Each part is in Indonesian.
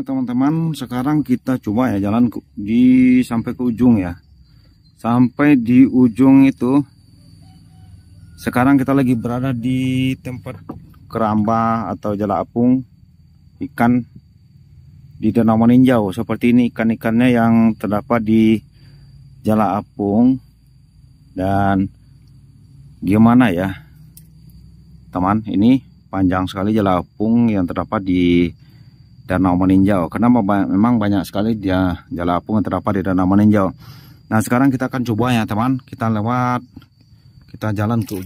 Oke teman-teman, sekarang kita coba ya jalan sampai ke ujung ya. Sampai di ujung itu. Sekarang kita lagi berada di tempat keramba atau jala apung ikan di Danau Meninjau. Seperti ini ikan-ikannya yang terdapat di jala apung. Dan gimana ya teman, ini panjang sekali jala apung yang terdapat di Danau Meninjau, karena memang banyak sekali dia jala apung yang terdapat di Danau Meninjau. Nah sekarang kita akan coba ya teman, kita jalan ke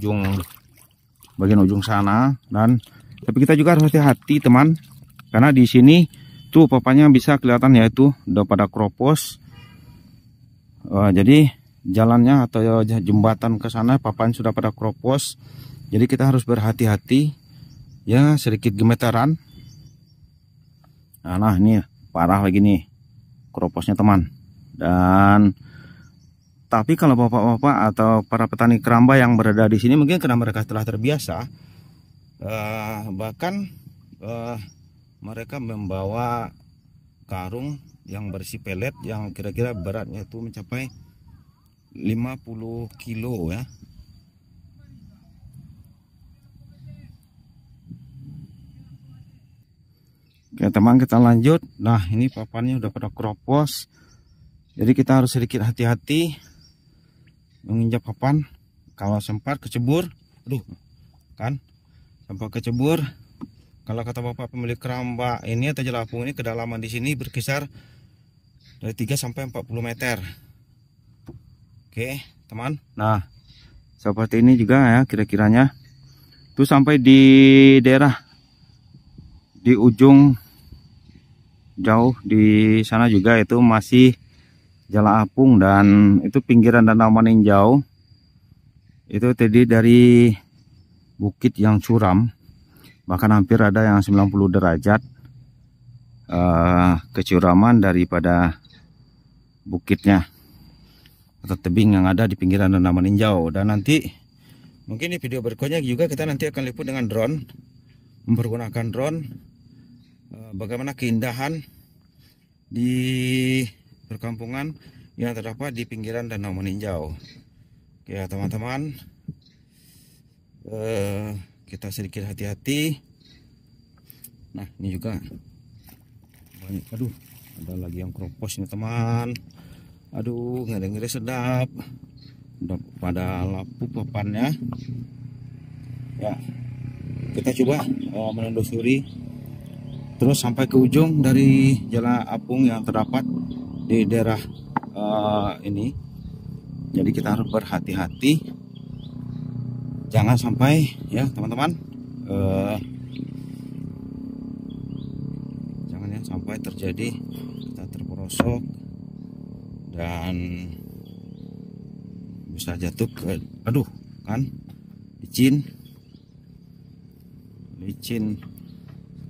bagian ujung sana. Dan tapi kita juga harus hati-hati teman, karena di sini tuh papanya bisa kelihatan ya, itu udah pada keropos. Jadi jalannya atau jembatan ke sana papan sudah pada keropos, jadi kita harus berhati-hati ya, sedikit gemetaran. Nah ini parah lagi nih keroposnya teman. Dan tapi kalau bapak-bapak atau para petani keramba yang berada di sini mungkin karena mereka telah terbiasa, bahkan mereka membawa karung yang berisi pelet yang kira-kira beratnya itu mencapai 50 kilo ya. Oke teman, kita lanjut. Nah ini papannya udah pada keropos, jadi kita harus sedikit hati-hati menginjak papan. Kalau sempat kecebur, kan sempat kecebur. Kalau kata bapak pemilik keramba ini atau jala apung ini, kedalaman di sini berkisar dari 3 sampai 40 meter. Oke teman, nah seperti ini juga ya kira-kiranya. Tuh sampai di daerah di ujung jauh di sana juga itu masih jala apung, dan itu pinggiran Danau Meninjau. Itu tadi dari bukit yang curam, bahkan hampir ada yang 90 derajat kecuraman daripada bukitnya atau tebing yang ada di pinggiran Danau Meninjau. Dan nanti mungkin di video berikutnya juga kita nanti akan liput dengan drone, mempergunakan drone, bagaimana keindahan di perkampungan yang terdapat di pinggiran Danau Meninjau. Oke ya teman-teman, kita sedikit hati-hati. Nah ini juga banyak, ada lagi yang keropos ini teman. Ngeri-ngeri sedap, udah pada lapuk papannya ya. Kita coba menelusuri terus sampai ke ujung dari jala apung yang terdapat di daerah ini. Jadi kita harus berhati-hati, jangan sampai ya teman-teman, jangan ya sampai terjadi kita terperosok dan bisa jatuh ke kan licin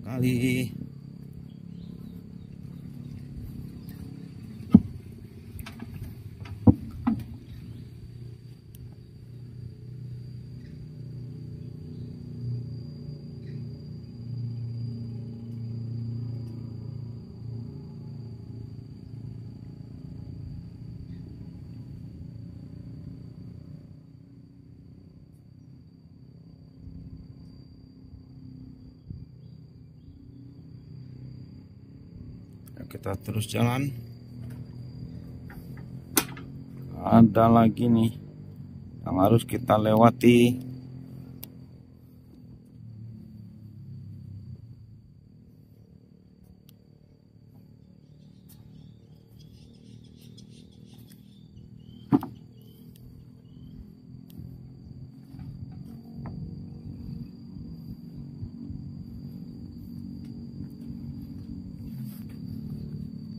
sekali. Kita terus jalan. Ada lagi nih yang harus kita lewati.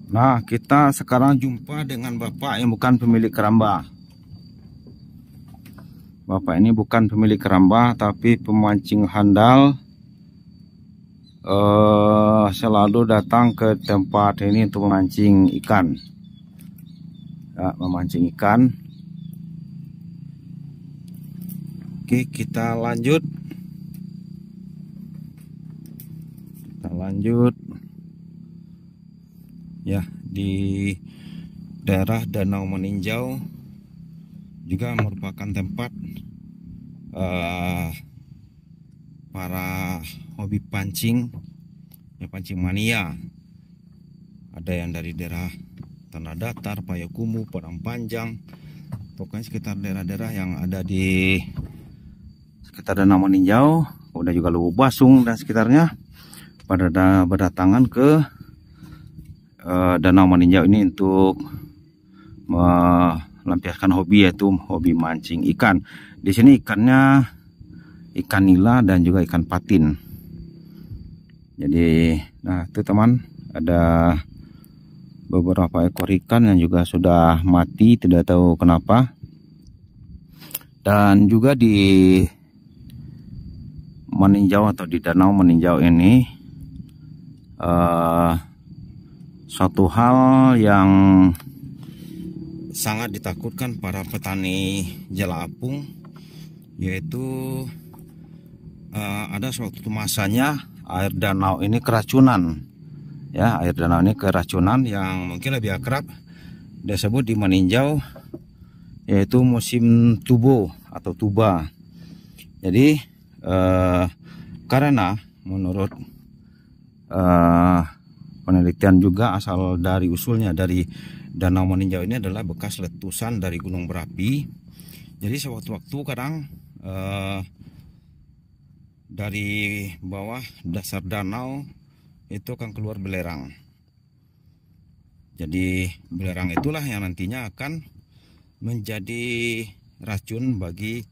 Nah, kita sekarang jumpa dengan bapak yang bukan pemilik keramba. Bapak ini bukan pemilik keramba, tapi pemancing handal. Selalu datang ke tempat ini untuk memancing ikan. Ya, memancing ikan. Oke, kita lanjut. ya di daerah Danau Meninjau juga merupakan tempat para hobi pancing, ya, pancing mania. Ada yang dari daerah Tanah Datar, Payakumbuh, Padang Panjang, pokoknya sekitar daerah-daerah yang ada di sekitar Danau Meninjau, udah juga Lubuk Basung dan sekitarnya pada berdatangan ke Danau Meninjau ini untuk melampiaskan hobi, yaitu hobi mancing ikan. Di sini ikannya ikan nila dan juga ikan patin. Jadi, nah itu teman, ada beberapa ekor ikan yang juga sudah mati, tidak tahu kenapa. Dan juga di Meninjau atau di Danau Meninjau ini suatu hal yang sangat ditakutkan para petani jala apung, yaitu ada suatu masanya air danau ini keracunan, ya, air danau ini keracunan yang mungkin lebih akrab disebut di Meninjau yaitu musim tubo atau tuba. Jadi karena menurut penelitian juga asal dari usulnya dari Danau Meninjau ini adalah bekas letusan dari gunung berapi. Jadi sewaktu-waktu kadang dari bawah dasar danau itu akan keluar belerang. Jadi belerang itulah yang nantinya akan menjadi racun bagi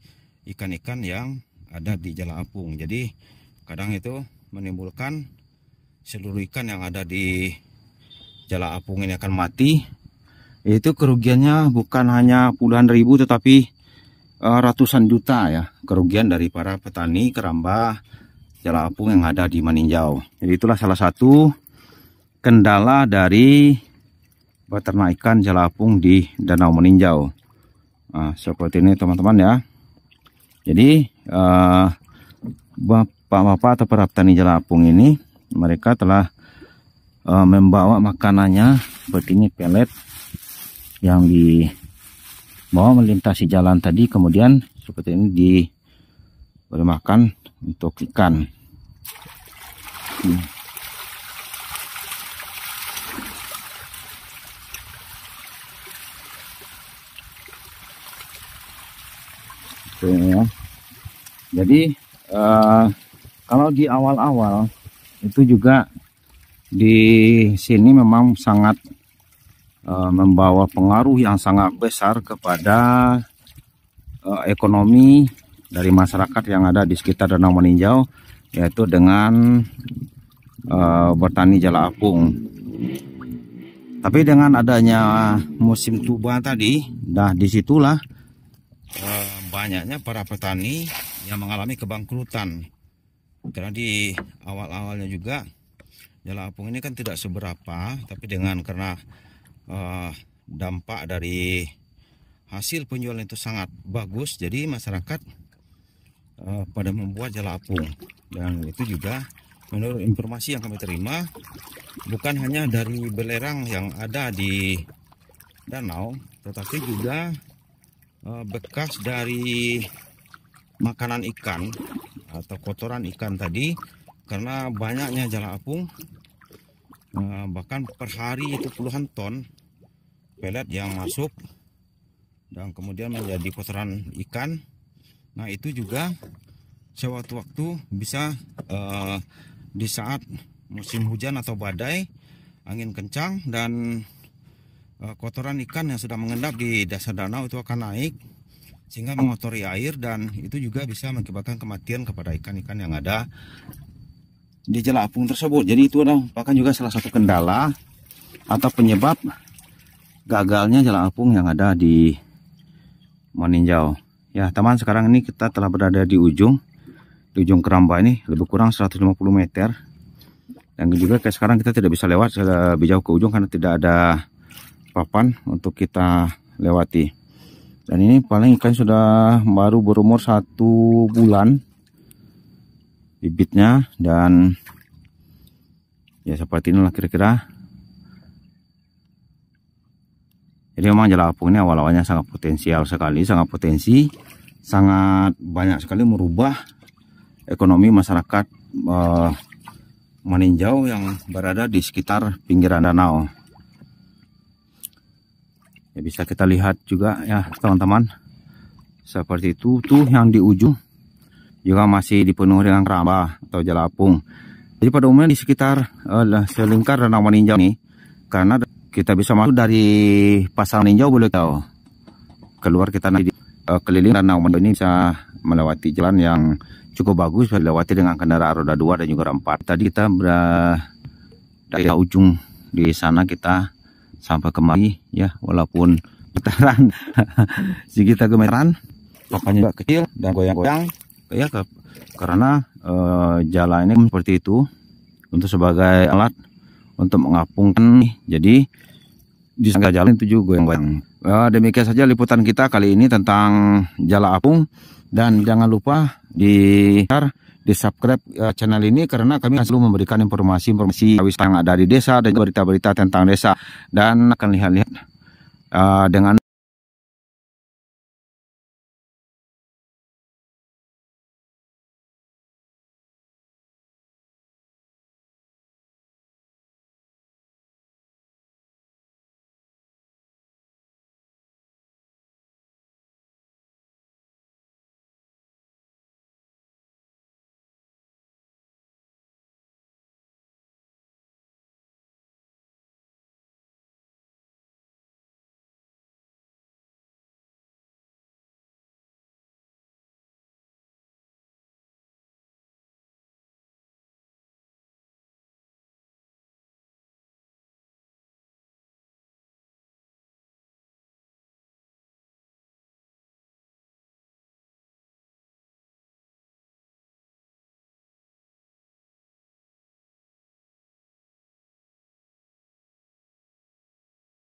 ikan-ikan yang ada di jala apung. Jadi kadang itu menimbulkan seluruh ikan yang ada di jala apung ini akan mati. Itu kerugiannya bukan hanya puluhan ribu tetapi ratusan juta, ya, kerugian dari para petani keramba jala apung yang ada di Meninjau. Jadi itulah salah satu kendala dari beternak ikan jala apung di Danau Meninjau. Nah, seperti ini teman-teman, ya. Jadi bapak-bapak atau para petani jala apung ini, mereka telah membawa makanannya seperti ini, pelet yang dibawa melintasi jalan tadi, kemudian seperti ini diberi makan untuk ikan. Oke, ya. Jadi kalau di awal-awal itu juga di sini memang sangat membawa pengaruh yang sangat besar kepada ekonomi dari masyarakat yang ada di sekitar Danau Meninjau, yaitu dengan bertani jala apung. Tapi dengan adanya musim tuba tadi, disitulah banyaknya para petani yang mengalami kebangkrutan. Karena di awal-awalnya juga jala apung ini kan tidak seberapa, tapi karena dampak dari hasil penjualan itu sangat bagus, jadi masyarakat pada membuat jala apung. Dan itu juga menurut informasi yang kami terima, bukan hanya dari belerang yang ada di danau, tetapi juga bekas dari makanan ikan atau kotoran ikan tadi. Karena banyaknya jala apung, bahkan per hari itu puluhan ton pelet yang masuk dan kemudian menjadi kotoran ikan. Nah, itu juga sewaktu-waktu bisa di saat musim hujan atau badai, angin kencang, dan kotoran ikan yang sudah mengendap di dasar danau itu akan naik sehingga mengotori air, dan itu juga bisa mengakibatkan kematian kepada ikan-ikan yang ada di jala apung tersebut. Jadi itu merupakan juga salah satu kendala atau penyebab gagalnya jala apung yang ada di Meninjau. Ya teman, sekarang ini kita telah berada di ujung keramba ini, lebih kurang 150 meter. Dan juga kayak sekarang kita tidak bisa lewat lebih jauh ke ujung karena tidak ada papan untuk kita lewati. Dan ini paling ikan sudah baru berumur 1 bulan bibitnya, dan ya seperti inilah kira-kira Jadi memang Jala Apung ini awal-awalnya sangat potensial sekali, sangat potensi, sangat banyak sekali merubah ekonomi masyarakat meninjau yang berada di sekitar pinggiran danau. Ya, bisa kita lihat juga ya teman-teman, seperti itu. Tuh yang di ujung juga masih dipenuhi dengan keramba atau Jala Apung. Jadi pada umumnya di sekitar selingkar danau meninjau nih, karena kita bisa masuk dari pasar meninjau boleh tahu keluar, kita nanti keliling danau meninjau ini bisa melewati jalan yang cukup bagus, bisa dilewati dengan kendaraan roda 2 dan juga roda 4. Tadi kita dari ujung di sana kita sampai kemari ya, walaupun getaran sekitar gemeteran, pokoknya juga kecil dan goyang-goyang ya, karena jalan ini seperti itu untuk sebagai alat untuk mengapungkan. Jadi di tengah jalan itu juga goyang-goyang. Demikian saja liputan kita kali ini tentang Jala Apung, dan jangan lupa di subscribe channel ini, karena kami selalu memberikan informasi wisata yang ada di desa dan berita-berita tentang desa, dan akan lihat-lihat dengan